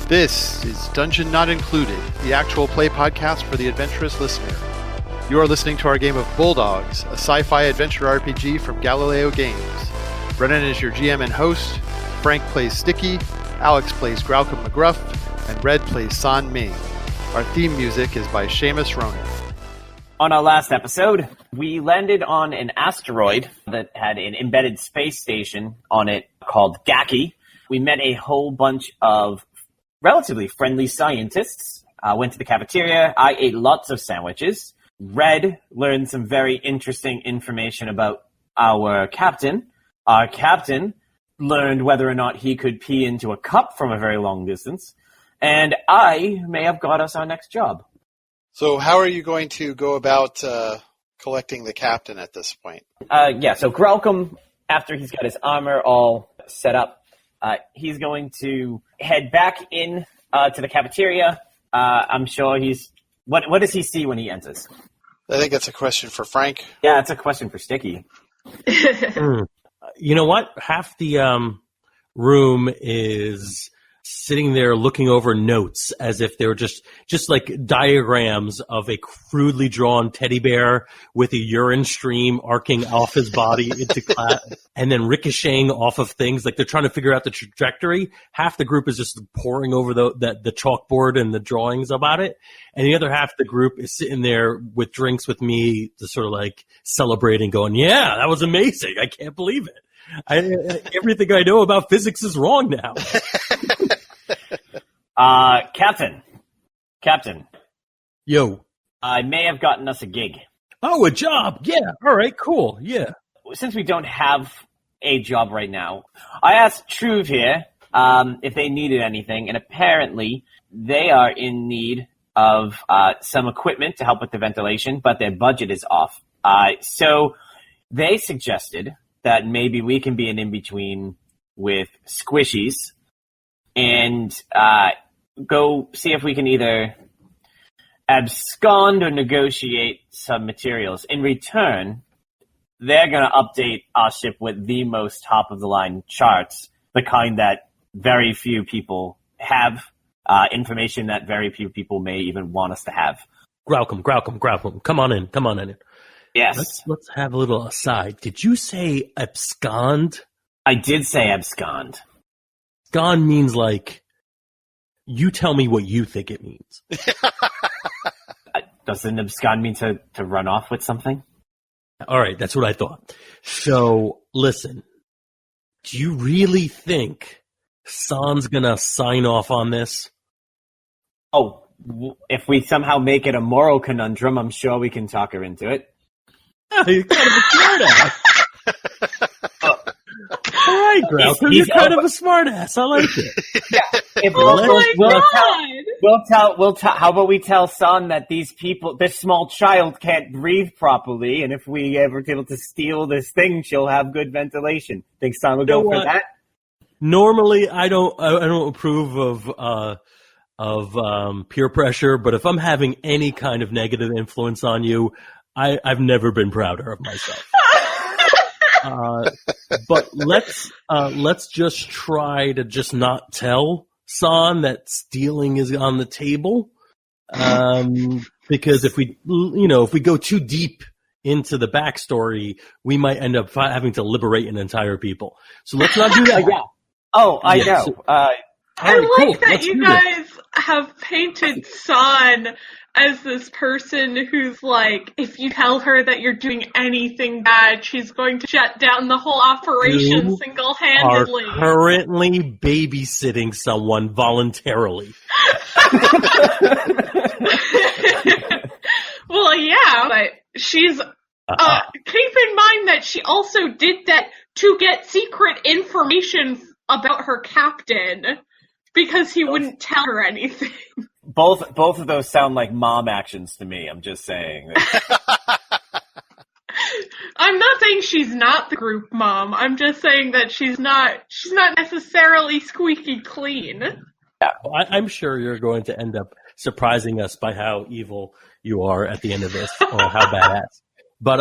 This is Dungeon Not Included, the actual play podcast for the adventurous listener. You are listening to our game of Bulldogs, a sci-fi adventure RPG from Galileo Games. Brennan is your GM and host, Frank plays Sticky, Alex plays Graucom McGruff, and Red plays San Ming. Our theme music is by Seamus Ronan. On our last episode, we landed on an asteroid that had an embedded space station on it called Gaki. We met a whole bunch of relatively friendly scientists, went to the cafeteria. I ate lots of sandwiches. Red learned some very interesting information about our captain. Our captain learned whether or not he could pee into a cup from a very long distance. And I may have got us our next job. So how are you going to go about collecting the captain at this point? So Graucom, after he's got his armor all set up, he's going to head back in to the cafeteria. I'm sure he's... What does he see when he enters? I think that's a question for Frank. Yeah, it's a question for Sticky. You know what? Half the room is sitting there looking over notes as if they were just like diagrams of a crudely drawn teddy bear with a urine stream arcing off his body into class and then ricocheting off of things. Like they're trying to figure out the trajectory. Half the group is just poring over the chalkboard and the drawings about it. And the other half of the group is sitting there with drinks with me, to sort of like celebrating, going, yeah, that was amazing. I can't believe it. Everything I know about physics is wrong now. Captain. Yo. I may have gotten us a gig. Oh, a job. Yeah. All right, cool. Yeah. Since we don't have a job right now, I asked Truve here if they needed anything, and apparently they are in need of some equipment to help with the ventilation, but their budget is off. So they suggested that maybe we can be an in-between with Squishies and go see if we can either abscond or negotiate some materials. In return, they're going to update our ship with the most top-of-the-line charts, the kind that very few people have, information that very few people may even want us to have. Graucom. Come on in. Yes. Let's have a little aside. Did you say abscond? I did say abscond. Abscond means like, you tell me what you think it means. Doesn't abscond mean to run off with something? All right, that's what I thought. So, listen, do you really think San's going to sign off on this? Oh, if we somehow make it a moral conundrum, I'm sure we can talk her into it. Oh, you're kind of a smartass. All right, Graucom, you're kind of a smartass. I like it. Yeah. We'll tell. How about we tell San that this small child can't breathe properly, and if we ever able to steal this thing, she'll have good ventilation. Think San will go for that? Normally, I don't approve of peer pressure, but if I'm having any kind of negative influence on you, I've never been prouder of myself. But let's just try to just not tell San that stealing is on the table. Because if we go too deep into the backstory, we might end up having to liberate an entire people. So let's not do that. Yeah. Oh, I know. So, I like that you guys have painted San as this person who's like, if you tell her that you're doing anything bad, she's going to shut down the whole operation single-handedly. You are currently babysitting someone voluntarily. Well, yeah, but she's... keep in mind that she also did that to get secret information about her captain, because he wouldn't tell her anything. Both of those sound like mom actions to me, I'm just saying. I'm not saying she's not the group mom. I'm just saying that she's not necessarily squeaky clean. I'm sure you're going to end up surprising us by how evil you are at the end of this, or how badass. But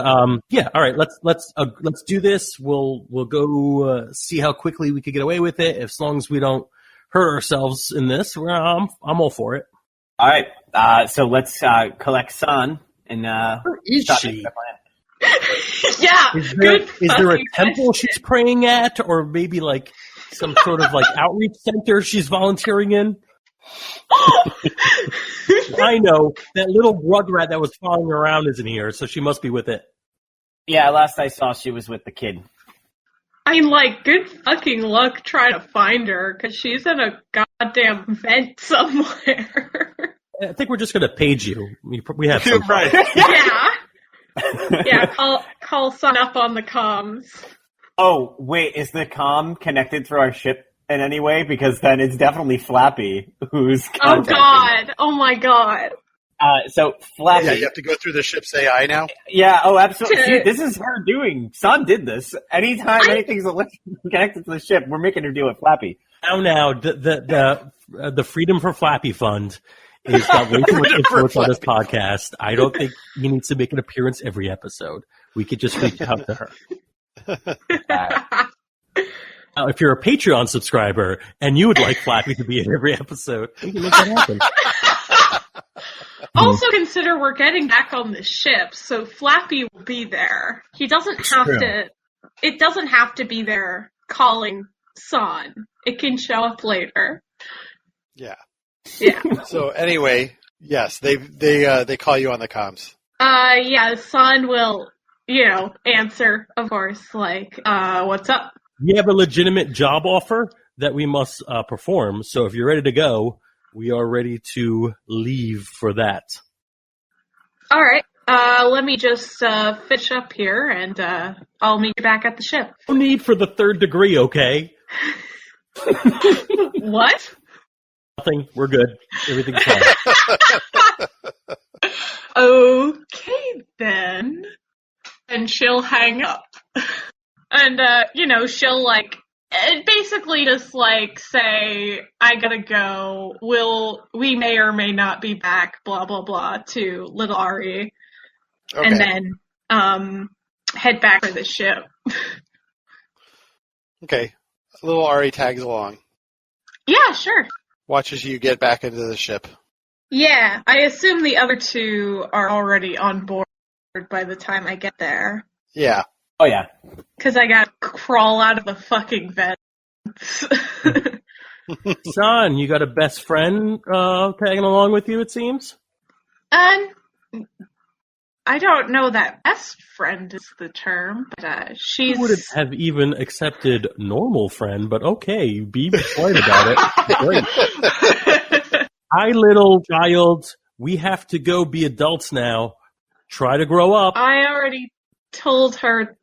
yeah, all right. Let's do this. We'll go see how quickly we could get away with it. As long as we don't hurt ourselves in this, I'm all for it. All right. So let's collect San and Where is start she? making the plan. Yeah. Is good there a fucking temple question. she's praying at, or maybe like some sort of like outreach center she's volunteering in? I know that little rugrat that was following around isn't here, so she must be with it. Yeah, last I saw, she was with the kid. I mean, like, good fucking luck trying to find her, because she's in a goddamn vent somewhere. I think we're just going to page you. We have some. Right. Yeah. Yeah, call Sun up on the comms. Oh, wait, is the comm connected through our ship in any way? Because then it's definitely Flappy who's Oh contacting. god. Oh my god. So Flappy. Yeah, you have to go through the ship's AI now. Yeah, oh, absolutely. This is her doing. Sun did this. Anytime anything's connected to the ship, we're making her do it, Flappy. Now, the Freedom for Flappy Fund is got way too much influence on this podcast. I don't think he needs to make an appearance every episode. We could just reach out to her. Now, if you're a Patreon subscriber and you would like Flappy to be in every episode, we can make that happen. Also consider we're getting back on the ship, so Flappy will be there. He doesn't have true. to. It doesn't have to be there calling San. It can show up later. Yeah. Yeah. So anyway, yes, they call you on the comms. Yeah, San will, answer, of course, like, what's up? We have a legitimate job offer that we must perform. So if you're ready to go, we are ready to leave for that. All right. Let me just finish up here, and I'll meet you back at the ship. No need for the third degree, okay? What? Nothing. We're good. Everything's fine. Okay, then. And she'll hang up. And, she'll, basically just, say, I gotta go. We may or may not be back, blah, blah, blah, to little Ari. Okay. And then, head back for the ship. Okay. Little Ari tags along. Yeah, sure. Watches you get back into the ship. Yeah, I assume the other two are already on board by the time I get there. Yeah. Oh, yeah. Because I gotta crawl out of the fucking vents. Son, you got a best friend tagging along with you, it seems? I don't know that best friend is the term, but she's... I would have even accepted normal friend, but okay, be polite about it. Great. Hi, little child. We have to go be adults now. Try to grow up. I already told her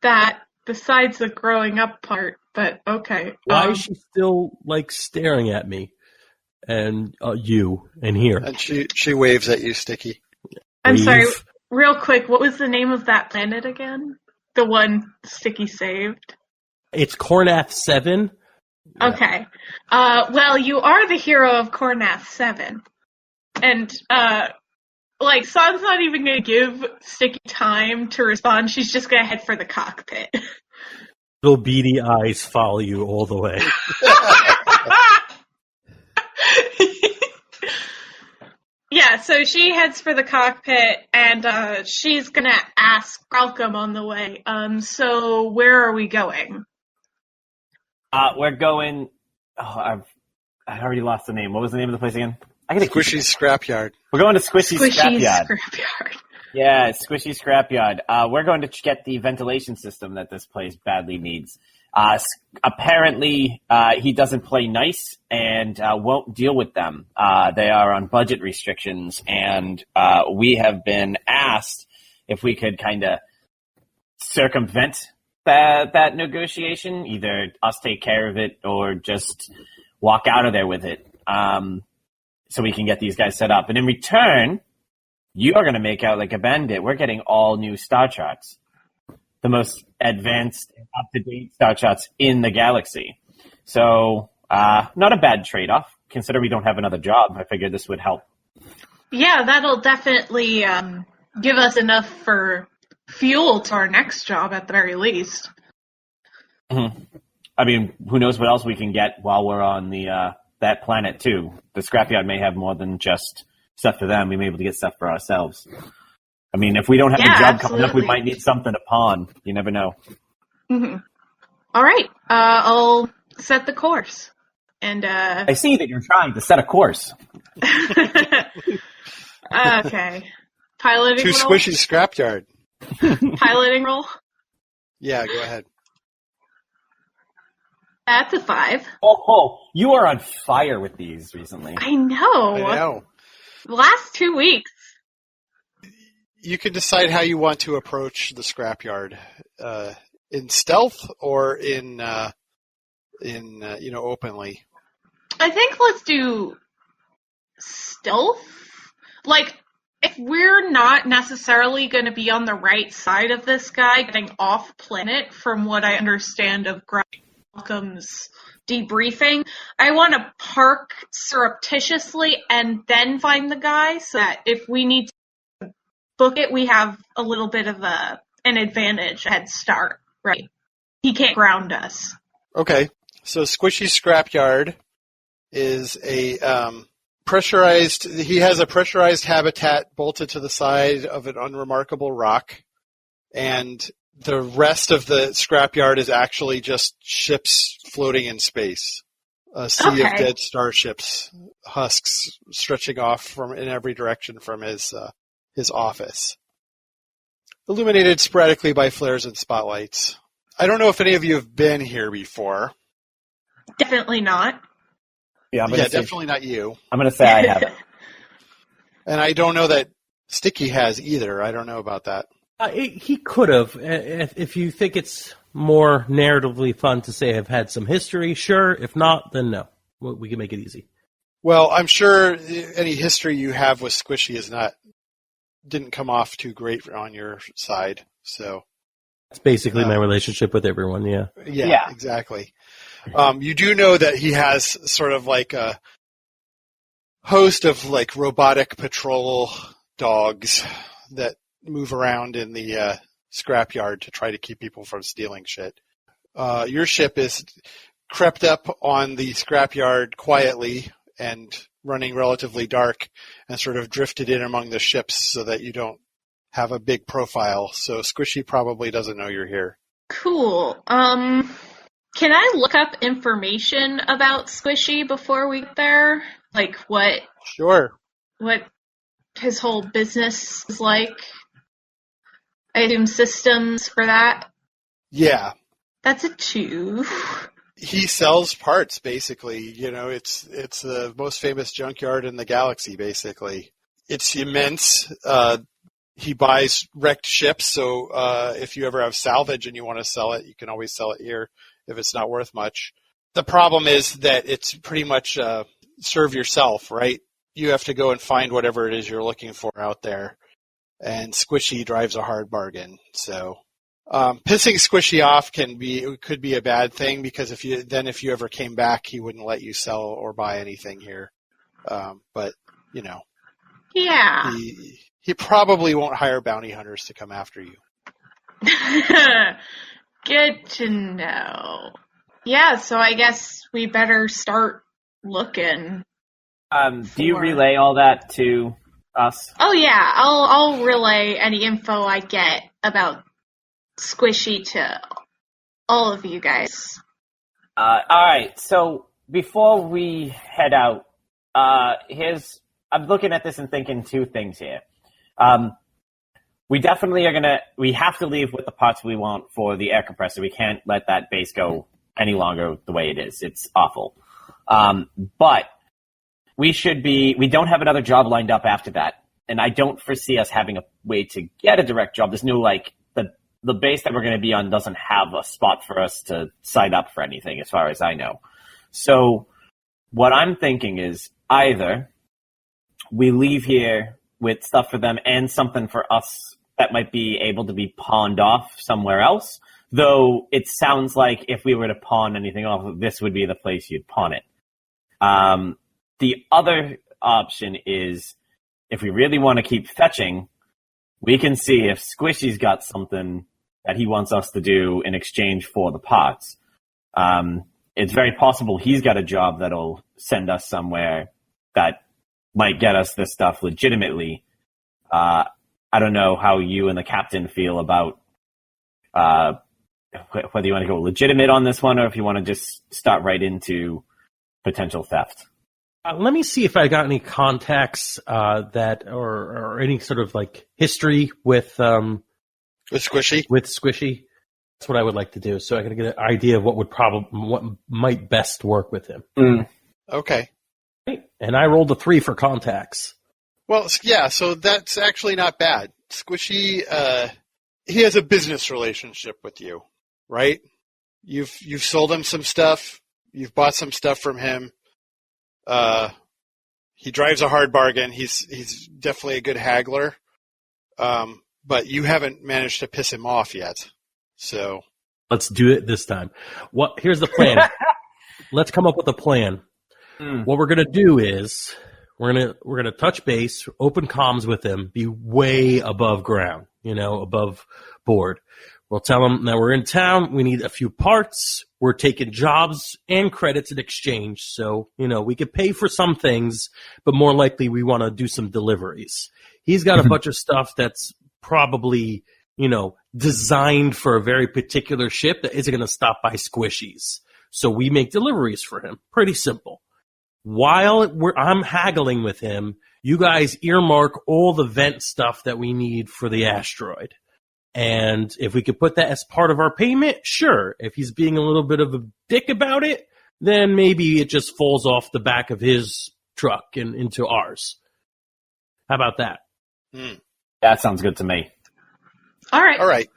that besides the growing up part, but okay. Why is she still, staring at me? And you, and here. And she waves at you, Sticky. I'm Wave. sorry, real quick, what was the name of that planet again? The one Sticky saved? It's Cornath 7. Okay. Well, you are the hero of Cornath 7. And, San's not even gonna give Sticky time to respond. She's just gonna head for the cockpit. Little beady eyes follow you all the way. Yeah, so she heads for the cockpit, and she's gonna ask Malcolm on the way, so where are we going? We're going... Oh, I already lost the name. What was the name of the place again? I gotta Squishy's Scrapyard. We're going to Squishy's Scrapyard. Scrapyard. Yeah, Squishy Scrapyard. We're going to get the ventilation system that this place badly needs. Apparently, he doesn't play nice and won't deal with them. They are on budget restrictions, and we have been asked if we could kind of circumvent that negotiation, either us take care of it or just walk out of there with it, so we can get these guys set up. And in return, you are going to make out like a bandit. We're getting all new star charts. the most advanced, up-to-date Star Charts in the galaxy. So, not a bad trade-off. Consider we don't have another job. I figured this would help. Yeah, that'll definitely give us enough for fuel to our next job at the very least. Mm-hmm. I mean, who knows what else we can get while we're on that planet, too. The scrapyard may have more than just stuff for them. We may be able to get stuff for ourselves. I mean, if we don't have a job coming up, we might need something to pawn. You never know. Mm-hmm. All right. I'll set the course. And I see that you're trying to set a course. Okay. Piloting Too roll? squishy scrapyard. Piloting roll? Yeah, go ahead. That's a 5. Oh, you are on fire with these recently. I know. I know. The last 2 weeks. You can decide how you want to approach the scrapyard, in stealth or in openly. I think let's do stealth. Like, if we're not necessarily going to be on the right side of this guy getting off planet, from what I understand of Malcolm's debriefing, I want to park surreptitiously and then find the guy so that if we need to book it, we have a little bit of an advantage, a head start, right? He can't ground us. Okay, so Squishy Scrapyard is a pressurized. He has a pressurized habitat bolted to the side of an unremarkable rock, and the rest of the scrapyard is actually just ships floating in space. A sea of dead starships, husks stretching off from in every direction from his office, illuminated sporadically by flares and spotlights. I don't know if any of you have been here before. Definitely not. Yeah, definitely not you. I'm going to say I haven't. And I don't know that Sticky has either. I don't know about that. He could have. If you think it's more narratively fun to say I've had some history, sure. If not, then no. We can make it easy. Well, I'm sure any history you have with Squishy didn't come off too great on your side. So it's basically my relationship with everyone. Yeah. Yeah, exactly. You do know that he has sort of like a host of like robotic patrol dogs that move around in the scrapyard to try to keep people from stealing shit. Your ship is crept up on the scrapyard quietly and running relatively dark and sort of drifted in among the ships so that you don't have a big profile. So Squishy probably doesn't know you're here. Cool. Can I look up information about Squishy before we get there? Like what his whole business is like? I assume systems for that? Yeah. That's a 2. He sells parts, basically. You know, it's the most famous junkyard in the galaxy, basically. It's immense. He buys wrecked ships, so if you ever have salvage and you want to sell it, you can always sell it here if it's not worth much. The problem is that it's pretty much serve yourself, right? You have to go and find whatever it is you're looking for out there. And Squishy drives a hard bargain. So pissing Squishy off could be a bad thing, because if you ever came back, he wouldn't let you sell or buy anything here. But you know, yeah, he probably won't hire bounty hunters to come after you. Good to know. Yeah, so I guess we better start looking. Do you relay all that to us? Oh yeah, I'll relay any info I get about Squishy to all of you guys. All right. So before we head out, I'm looking at this and thinking 2 things here. We definitely we have to leave with the parts we want for the air compressor. We can't let that base go any longer the way it is. It's awful. But we don't have another job lined up after that. And I don't foresee us having a way to get a direct job. There's no, the base that we're going to be on doesn't have a spot for us to sign up for anything, as far as I know. So what I'm thinking is either we leave here with stuff for them and something for us that might be able to be pawned off somewhere else. Though it sounds like if we were to pawn anything off, this would be the place you'd pawn it. The other option is, if we really want to keep fetching, we can see if Squishy's got something that he wants us to do in exchange for the parts. It's very possible he's got a job that'll send us somewhere that might get us this stuff legitimately. I don't know how you and the captain feel about whether you want to go legitimate on this one or if you want to just start right into potential theft. Let me see if I got any contacts that or any sort of like history with Squishy. With Squishy. That's what I would like to do, so I can get an idea of what might best work with him. Okay. And I rolled a 3 for contacts. Well, yeah, so that's actually not bad. Squishy, he has a business relationship with you, right? You've sold him some stuff. You've bought some stuff from him. He drives a hard bargain. He's definitely a good haggler. But you haven't managed to piss him off yet. So let's do it this time. Here's the plan. Let's come up with a plan. What we're gonna do is we're gonna touch base, open comms with him, be way above ground, above board. We'll tell him that we're in town. We need a few parts. We're taking jobs and credits in exchange. So, we could pay for some things, but more likely we want to do some deliveries. He's got a bunch of stuff that's probably, designed for a very particular ship that isn't going to stop by Squishy's. So we make deliveries for him. Pretty simple. While I'm haggling with him, you guys earmark all the vent stuff that we need for the asteroid. And if we could put that as part of our payment, sure. If he's being a little bit of a dick about it, then maybe it just falls off the back of his truck and into ours. How about that? That sounds good to me. All right.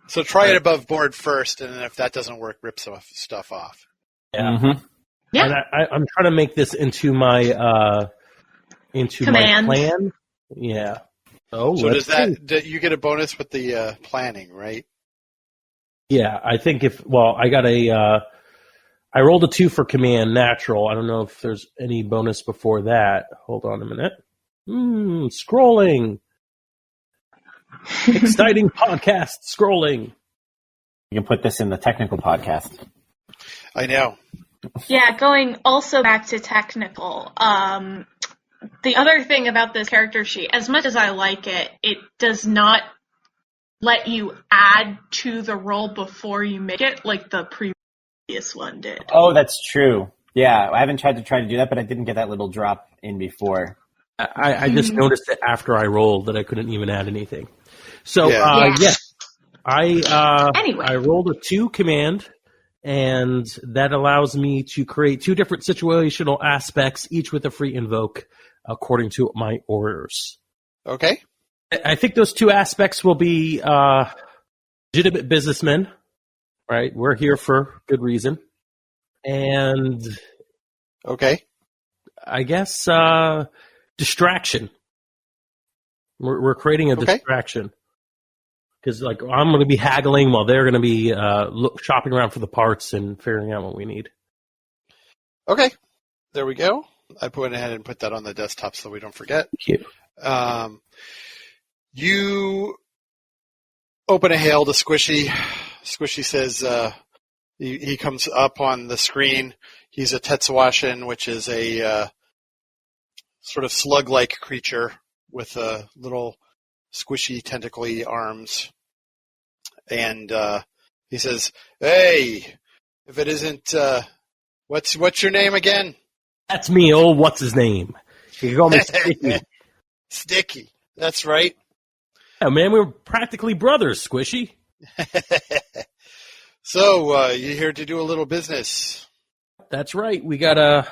So try it above board first, and then if that doesn't work, rip some stuff off. Yeah. Mm-hmm. Yeah. And I'm trying to make this into my Commands. my plan. Yeah. Oh, So you get a bonus with the planning, right? Yeah, I think I rolled a 2 for command natural. I don't know if there's any bonus before that. Hold on a minute. Scrolling. Exciting podcast scrolling. You can put this in the technical podcast. I know. Yeah, going also back to technical. The other thing about this character sheet, as much as I like it, it does not let you add to the roll before you make it like the previous one did. Oh, that's true. Yeah, I haven't tried to do that, but I didn't get that little drop in before. I just noticed it after I rolled that I couldn't even add anything. So, Anyway. I rolled a 2 command, and that allows me to create 2 different situational aspects, each with a free invoke, according to my orders. Okay. I think those 2 aspects will be legitimate businessmen, right? We're here for good reason. And okay, I guess distraction. We're creating a distraction. Because I'm going to be haggling while they're going to be shopping around for the parts and figuring out what we need. Okay, there we go. I went ahead and put that on the desktop so we don't forget. Thank you. You open a hail to Squishy. Squishy says he comes up on the screen. He's a Tetsuwashin, which is a sort of slug-like creature with little squishy, tentacly arms. And he says, "Hey, if it isn't, what's your name again?" That's me, what's his name? You can call me Sticky. Sticky, that's right. Yeah, man, we're practically brothers, Squishy. So, you're here to do a little business. That's right. We got a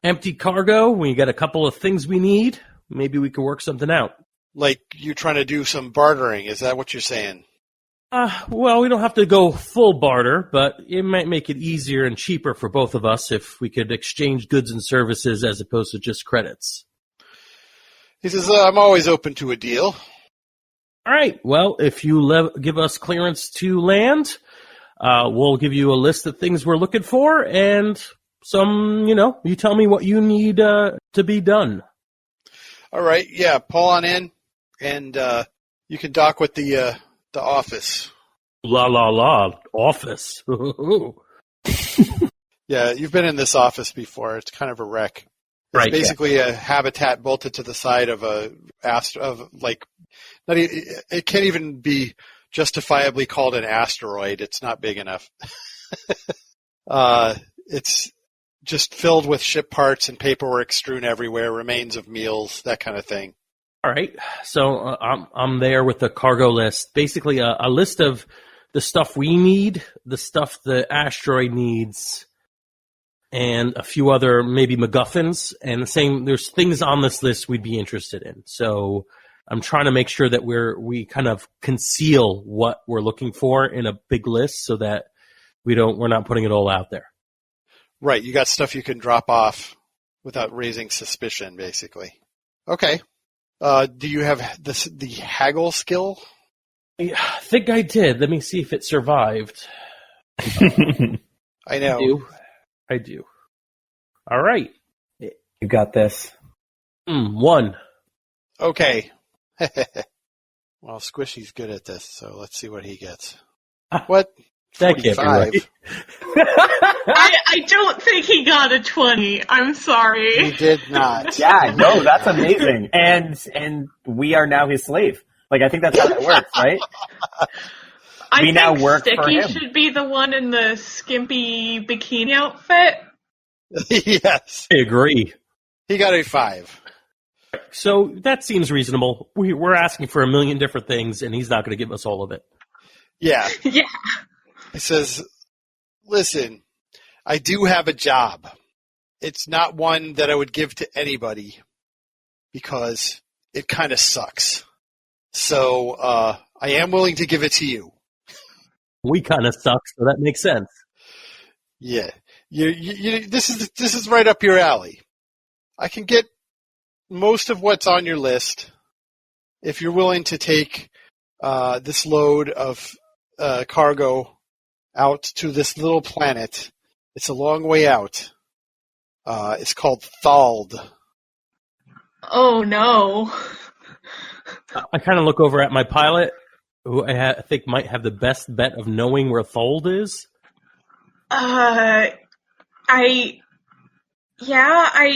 empty cargo. We got a couple of things we need. Maybe we could work something out. Like you're trying to do some bartering. Is that what you're saying? Well, we don't have to go full barter, but it might make it easier and cheaper for both of us if we could exchange goods and services as opposed to just credits. He says, I'm always open to a deal. All right. Well, if you give us clearance to land, we'll give you a list of things we're looking for and some, you tell me what you need to be done. All right. Yeah. Pull on in, and you can dock with the office. La, office. Yeah, you've been in this office before. It's kind of a wreck. It's Right, basically a habitat bolted to the side of it can't even be justifiably called an asteroid. It's not big enough. It's just filled with ship parts and paperwork strewn everywhere, remains of meals, that kind of thing. All right. So I'm there with the cargo list. Basically, a list of the stuff we need, the stuff the asteroid needs, and a few other maybe MacGuffins. And there's things on this list we'd be interested in. So I'm trying to make sure that we kind of conceal what we're looking for in a big list so that we're not putting it all out there. Right. You got stuff you can drop off without raising suspicion, basically. Okay. Do you have the haggle skill? Yeah, I think I did. Let me see if it survived. I know. I do. All right. You got this. 1. Okay. Well, Squishy's good at this, so let's see what he gets. What? That can't be right. I don't think he got a 20. I'm sorry. He did not. Yeah, no, that's amazing. And we are now his slave. Like, I think that's how it works, right? I We think now work for Sticky him. should be the one in the skimpy bikini outfit. Yes. I agree. He got a 5. So that seems reasonable. We're asking for a million different things, and he's not going to give us all of it. Yeah. Yeah. He says, listen, I do have a job. It's not one that I would give to anybody because it kind of sucks. So I am willing to give it to you. We kind of suck, so that makes sense. Yeah. This is right up your alley. I can get most of what's on your list if you're willing to take this load of cargo out to this little planet. It's a long way out. It's called Thald. Oh no. I kind of look over at my pilot, who I think might have the best bet of knowing where Thald is. I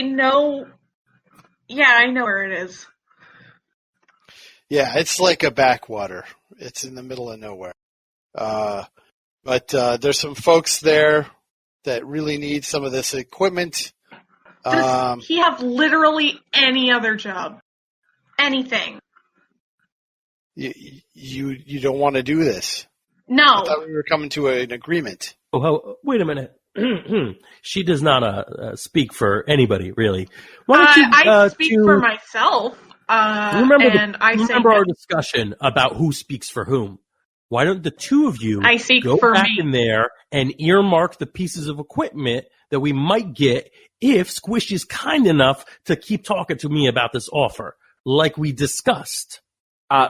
know. Yeah, I know where it is. Yeah, it's like a backwater. It's in the middle of nowhere. But there's some folks there that really need some of this equipment. Does he have literally any other job? Anything? You don't want to do this. No. I thought we were coming to an agreement. Oh, wait a minute. She does not speak for anybody, really. Why don't you, I speak for myself. Remember our discussion about who speaks for whom? Why don't the two of you go back in there and earmark the pieces of equipment that we might get if Squish is kind enough to keep talking to me about this offer, like we discussed?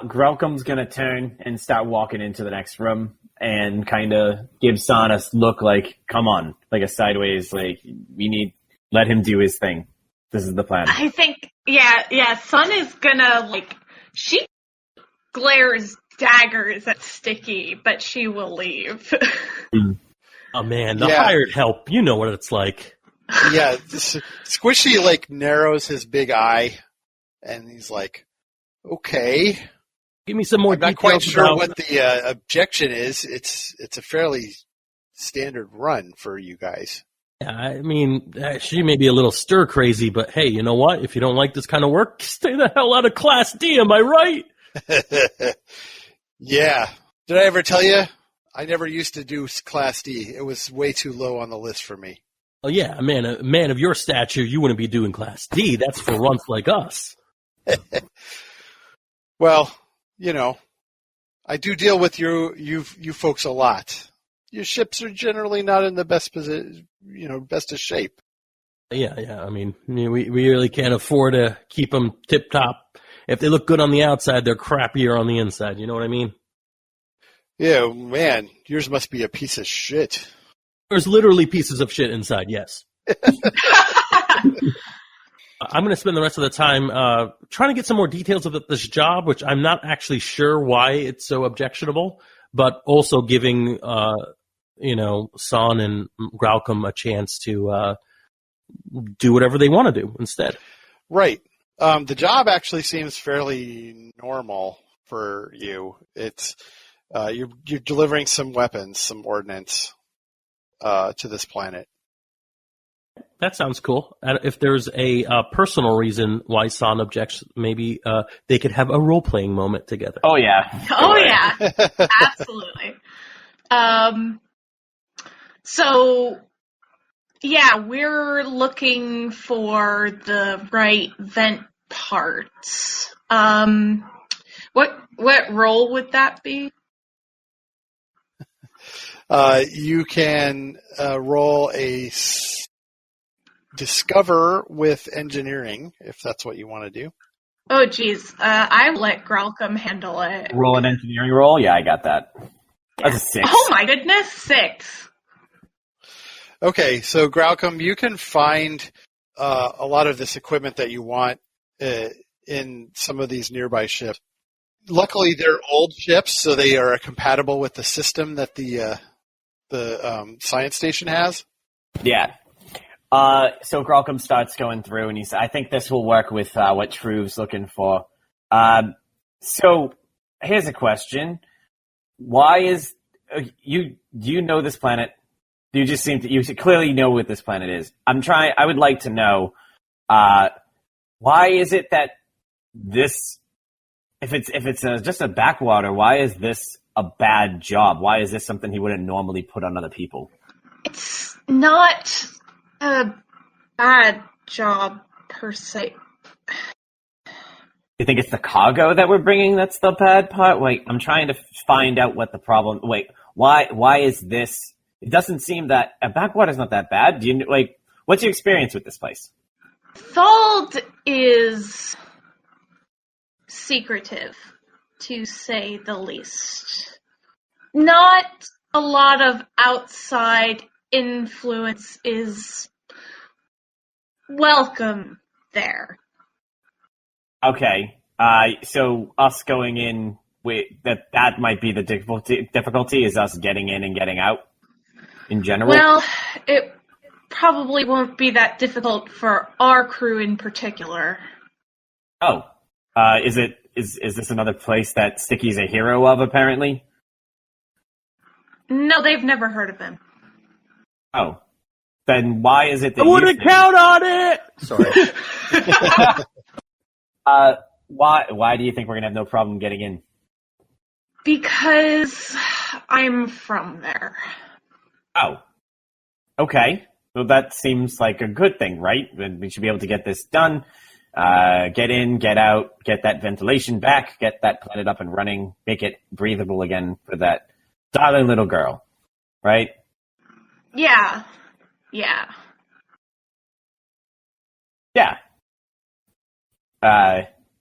Grelcom's going to turn and start walking into the next room and kind of give Son a look like, come on, like a sideways, like, let him do his thing. This is the plan. I think, yeah, Sun is gonna, she glares daggers at Sticky, but she will leave. Oh, man, the hired help, you know what it's like. Yeah, Squishy, narrows his big eye, and he's like, okay. Give me some more details. I'm not quite sure what the objection is. It's a fairly standard run for you guys. Yeah, I mean, she may be a little stir crazy, but hey, you know what? If you don't like this kind of work, stay the hell out of Class D, am I right? Yeah. Did I ever tell you? I never used to do Class D. It was way too low on the list for me. Oh, yeah, a man of your stature, you wouldn't be doing Class D. That's for runts like us. Well, I do deal with you folks a lot. Your ships are generally not in the best position, best of shape. Yeah. I mean, we really can't afford to keep them tip top. if they look good on the outside, they're crappier on the inside. You know what I mean? Yeah, man, yours must be a piece of shit. There's literally pieces of shit inside, yes. I'm going to spend the rest of the time trying to get some more details of this job, which I'm not actually sure why it's so objectionable, but also giving, Son and Graucom a chance to do whatever they want to do instead. Right. The job actually seems fairly normal for you. It's you're delivering some weapons, some ordnance to this planet. That sounds cool. And if there's a personal reason why San objects, maybe they could have a role-playing moment together. Oh, yeah. Oh, yeah. Absolutely. So, yeah, we're looking for the right vent parts. What role would that be? You can roll a discover with engineering, if that's what you want to do. Oh, geez. I let Graucom handle it. Roll an engineering roll? Yeah, I got that. That's a 6. Oh, my goodness. 6. Okay, so Graucom, you can find a lot of this equipment that you want in some of these nearby ships. Luckily, they're old ships, so they are compatible with the system that the science station has. Yeah. So Graucom starts going through, and he says, I think this will work with what Truve's looking for. So here's a question. Why is... do you know this planet? You just seem to... You clearly know what this planet is. I would like to know, why is it that this... If it's just a backwater, why is this a bad job? Why is this something he wouldn't normally put on other people? It's not a bad job, per se. You think it's the cargo that we're bringing that's the bad part? Wait, I'm trying to find out what the problem... Wait, why is this... It doesn't seem that... A backwater's not that bad. Do you what's your experience with this place? Thald is secretive, to say the least. Not a lot of outside influence is welcome there. Okay, so us going in, that might be the difficulty is us getting in and getting out in general? Well, it probably won't be that difficult for our crew in particular. Oh, is this another place that Sticky's a hero of, apparently? No, they've never heard of him. Oh. Then why is it that I wouldn't count on it! Sorry. Why do you think we're going to have no problem getting in? Because I'm from there. Oh. Okay. Well, that seems like a good thing, right? We should be able to get this done. Get in, get out, get that ventilation back, get that planet up and running, make it breathable again for that darling little girl, right? Yeah.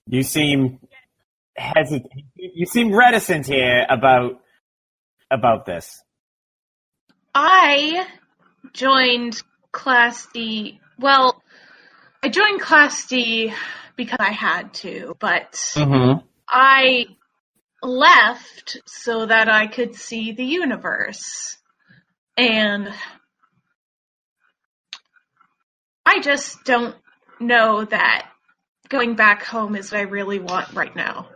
You seem you seem reticent here about this. I joined Class D. Well, I joined Class D because I had to, but I left so that I could see the universe. And I just don't know that going back home is what I really want right now.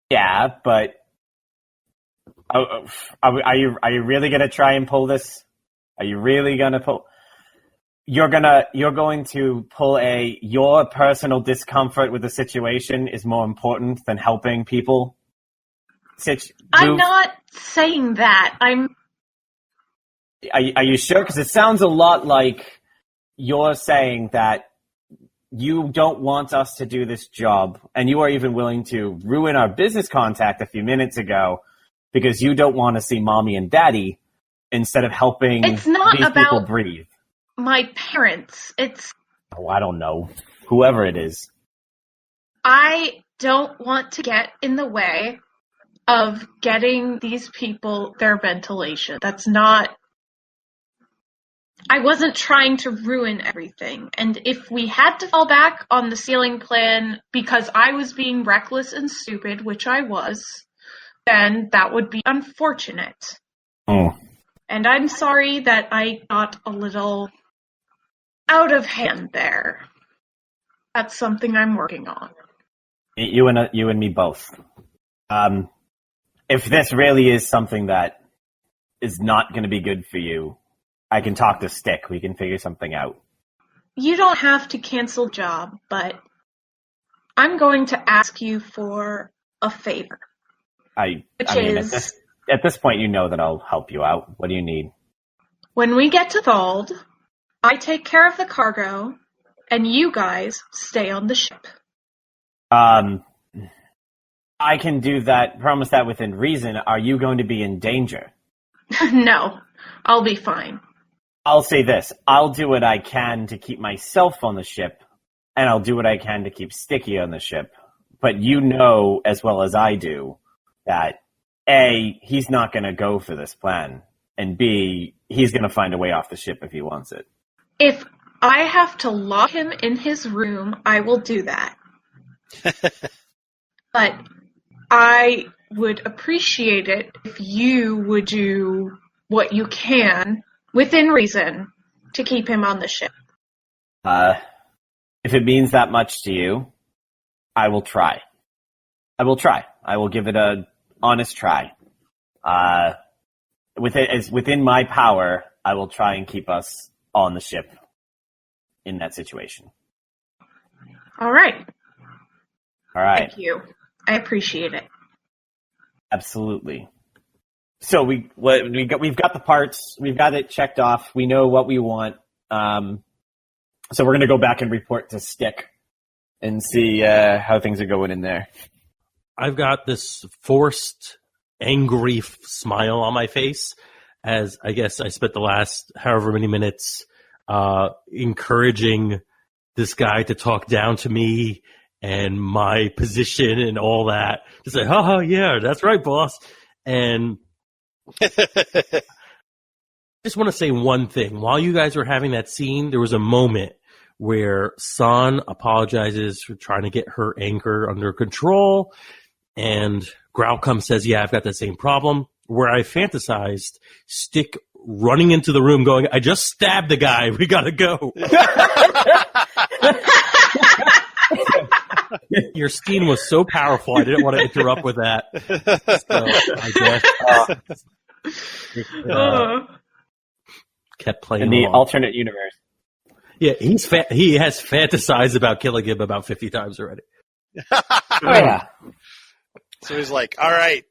Yeah, but are you really gonna try and pull this? Are you really gonna pull? You're going to pull your personal discomfort with the situation is more important than helping people. I'm not saying that. Are you sure? Because it sounds a lot like you're saying that you don't want us to do this job, and you are even willing to ruin our business contact a few minutes ago because you don't want to see mommy and daddy instead of helping it's not these about people breathe. My parents. It's... Oh, I don't know. Whoever it is. I don't want to get in the way of getting these people their ventilation. That's not... I wasn't trying to ruin everything. And if we had to fall back on the ceiling plan because I was being reckless and stupid, which I was, then that would be unfortunate. Oh. And I'm sorry that I got a little out of hand there. That's something I'm working on. You and me both. If this really is something that is not going to be good for you, I can talk to Stick. We can figure something out. You don't have to cancel job, but I'm going to ask you for a favor. At this point, you know that I'll help you out. What do you need? When we get to Thald, I take care of the cargo, and you guys stay on the ship. I can do that, promise that within reason. Are you going to be in danger? No, I'll be fine. I'll say this. I'll do what I can to keep myself on the ship, and I'll do what I can to keep Sticky on the ship. But you know as well as I do that, A, he's not going to go for this plan, and B, he's going to find a way off the ship if he wants it. If I have to lock him in his room, I will do that. But I would appreciate it if you would do what you can, within reason, to keep him on the ship. If it means that much to you, I will try. I will give it an honest try. Within my power, I will try and keep us on the ship in that situation. All right. Thank you. I appreciate it. Absolutely. So we've got the parts. We've got it checked off. We know what we want. So we're going to go back and report to Stick and see how things are going in there. I've got this forced, angry smile on my face as I guess I spent the last however many minutes encouraging this guy to talk down to me and my position and all that. To say, oh, yeah, that's right, boss. And I just want to say one thing. While you guys were having that scene, there was a moment where San apologizes for trying to get her anger under control, and Growlcome says, yeah, I've got the same problem, where I fantasized Stick running into the room going, I just stabbed the guy, we gotta go. Your scene was so powerful, I didn't want to interrupt with that. So, I guess kept playing in the along. alternate universe. Yeah, he has fantasized about killing him about 50 times already. Oh, yeah. So he's like, all right.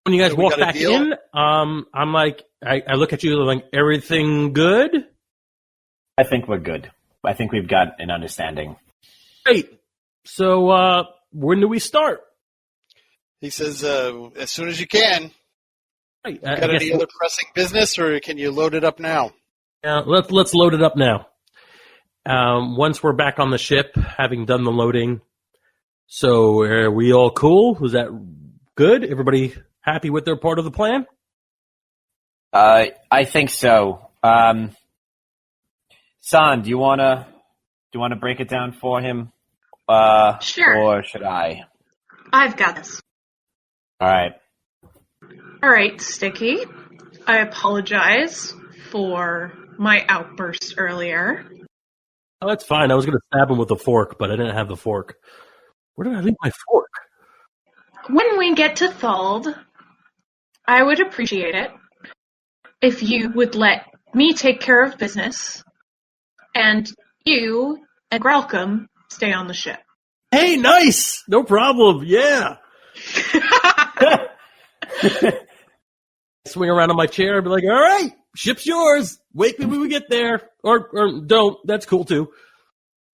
When you guys walk back deal? in, I'm like, I look at you like, everything good? I think we're good. I think we've got an understanding. Great. So, when do we start? He says, as soon as you can. Right, Got any other pressing business, or can you load it up now? Let's load it up now. Once we're back on the ship, having done the loading. So, are we all cool? Was that good? Everybody happy with their part of the plan? I think so. San, do you wanna break it down for him? Sure. Or should I? I've got this. All right. All right, Sticky. I apologize for my outburst earlier. Oh, that's fine. I was going to stab him with a fork, but I didn't have the fork. Where did I leave my fork? When we get to Thald, I would appreciate it if you would let me take care of business and you and Growlcome stay on the ship. Hey, nice! No problem, yeah! Swing around on my chair and be like, all right, ship's yours. Wake me when we get there. Or don't. That's cool, too.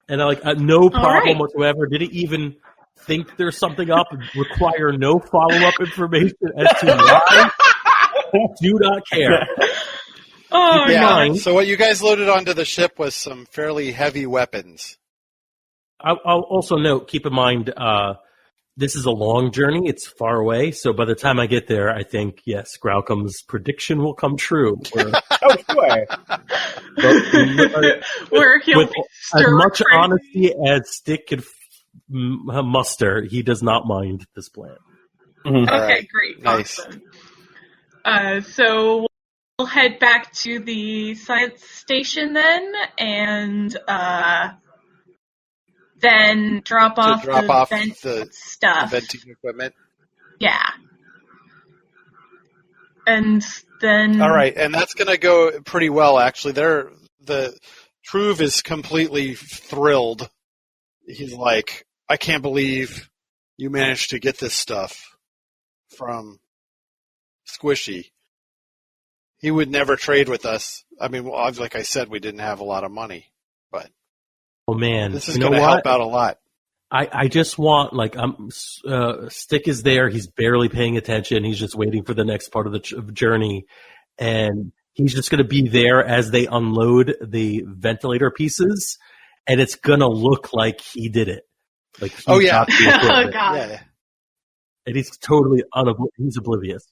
And I no problem whatsoever. Didn't even think there's something up. Require no follow-up information as to why. Do not care. Oh, yeah. God. So what you guys loaded onto the ship was some fairly heavy weapons. I'll also note, keep in mind, this is a long journey. It's far away. So by the time I get there, I think, yes, Graucom's prediction will come true. Sure. Where he'll With be as much stir-crazy. honesty as Stick could muster, he does not mind this plan. Mhm. Okay, Alright, great. nice. Awesome. So we'll head back to the science station then, and then drop off the stuff. venting equipment. Yeah. And then... All right, and that's going to go pretty well, actually. The Truve is completely thrilled. He's like, I can't believe you managed to get this stuff from Squishy. He would never trade with us. I mean, well, like I said, we didn't have a lot of money, but Oh man, this is you going know to what? help out a lot. I just want, like, Stick is there. He's barely paying attention. He's just waiting for the next part of the journey. And he's just going to be there as they unload the ventilator pieces. And it's going to look like he did it. Like, he Oh, yeah. got the equipment. Oh, God. Yeah. And he's totally he's oblivious.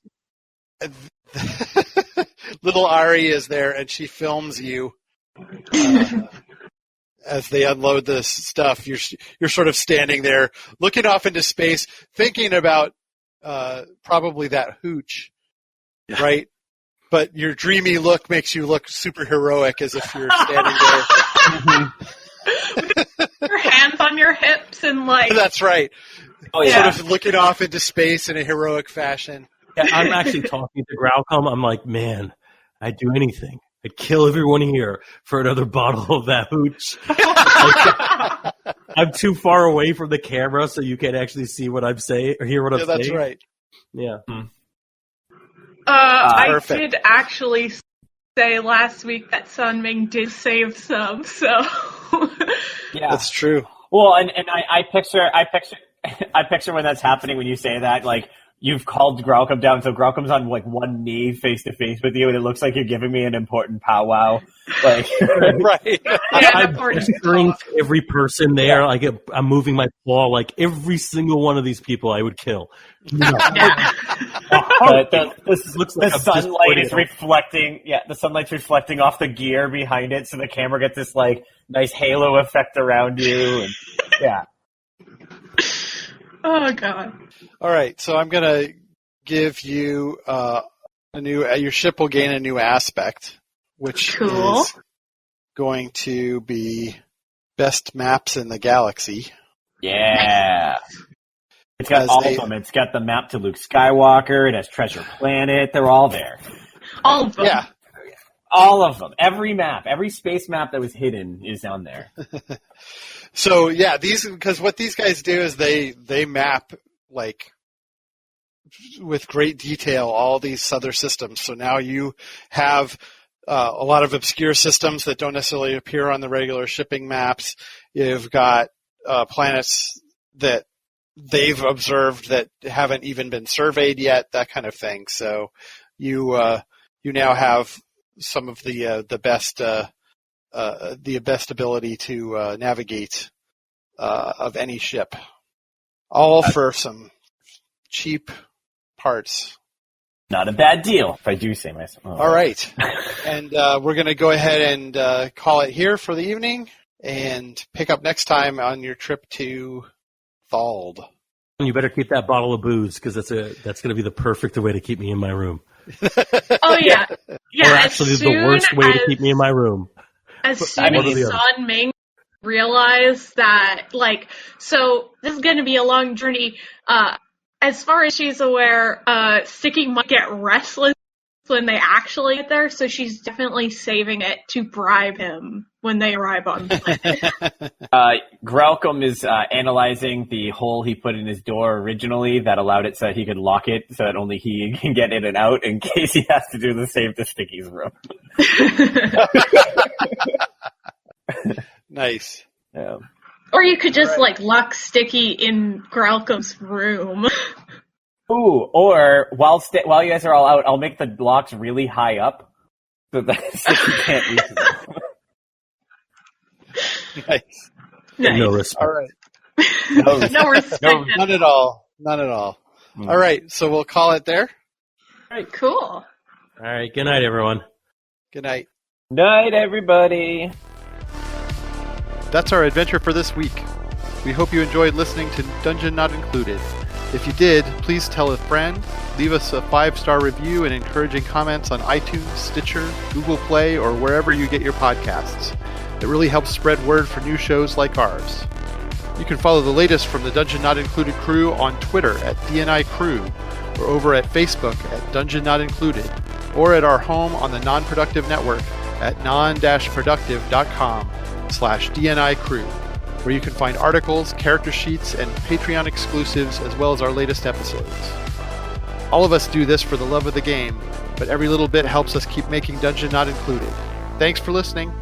Little Ari is there, and she films you as they unload this stuff. You're sort of standing there, looking off into space, thinking about probably that hooch, right? But your dreamy look makes you look super heroic, as if you're standing there. Your hands on your hips and like... That's right. Oh, yeah. Sort of looking off into space in a heroic fashion. Yeah, I'm actually talking to Graucom. I'm like, man, I'd do anything. I'd kill everyone here for another bottle of that hooch. I'm too far away from the camera, so you can't actually see what I'm saying or hear what I'm saying. That's right. Yeah. I Perfect. did actually say last week that Sun Ming did save some, so... Yeah. That's true. Well, and I picture when that's happening when you say that, like, you've called Graucom down, so Graucom's on, like, one knee face-to-face with you, and it looks like you're giving me an important powwow. Like, Right. I'm gesturing to every person there. Like, I'm moving my paw. Like, every single one of these people I would kill. Yeah. This looks like the I'm sunlight is disappointed. reflecting. Yeah, the sunlight's reflecting off the gear behind it, so the camera gets this like nice halo effect around you. And, yeah. Oh, God. All right, so I'm going to give you your ship will gain a new aspect, which Cool. is going to be best maps in the galaxy. Yeah. It's got As all they- of them. It's got the map to Luke Skywalker. It has Treasure Planet. They're all there. All of them. Yeah. All of them. Every map, every space map that was hidden is down there. So yeah, because what these guys do is they map like with great detail all these other systems. So now you have a lot of obscure systems that don't necessarily appear on the regular shipping maps. You've got planets that they've observed that haven't even been surveyed yet, that kind of thing. So you now have some of the best ability to navigate of any ship, all for some cheap parts. Not a bad deal, if I do say myself. All right, and we're going to go ahead and call it here for the evening, and pick up next time on your trip to Thald. You better keep that bottle of booze because that's going to be the perfect way to keep me in my room. Oh, yeah. Yeah, Or as actually, the soon worst way to as- keep me in my room. As One soon or the as other. Sun Ming realized that, like, so this is going to be a long journey. As far as she's aware, Sticky might get restless when they actually get there, so she's definitely saving it to bribe him when they arrive on the planet. Graucom is analyzing the hole he put in his door originally that allowed it so he could lock it so that only he can get in and out in case he has to do the same to Sticky's room. Nice. Yeah. Or you could just, like, lock Sticky in Graucom's room. Ooh, or while you guys are all out, I'll make the locks really high up so that Sticky can't reach them. Nice. Nice. No respect. All right. No respect. None at all. None at all. All right. So we'll call it there. Cool. All right. Good night, everyone. Good night. Night, everybody. That's our adventure for this week. We hope you enjoyed listening to Dungeon Not Included. If you did, please tell a friend, leave us a 5-star review and encouraging comments on iTunes, Stitcher, Google Play, or wherever you get your podcasts. It really helps spread word for new shows like ours. You can follow the latest from the Dungeon Not Included crew on Twitter at DNI Crew, or over at Facebook at Dungeon Not Included, or at our home on the Non-Productive Network at Non-Productive.com/DNI Crew, where you can find articles, character sheets, and Patreon exclusives, as well as our latest episodes. All of us do this for the love of the game, but every little bit helps us keep making Dungeon Not Included. Thanks for listening.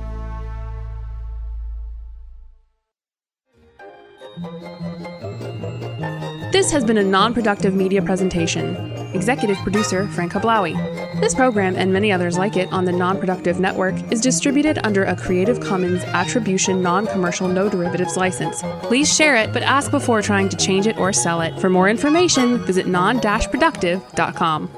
This has been a non-productive media presentation. Executive producer Frank Hablawi. This program and many others like it on the Non-Productive Network is distributed under a Creative Commons Attribution Non-Commercial No Derivatives license. Please share it, but ask before trying to change it or sell it. For more information, visit non-productive.com.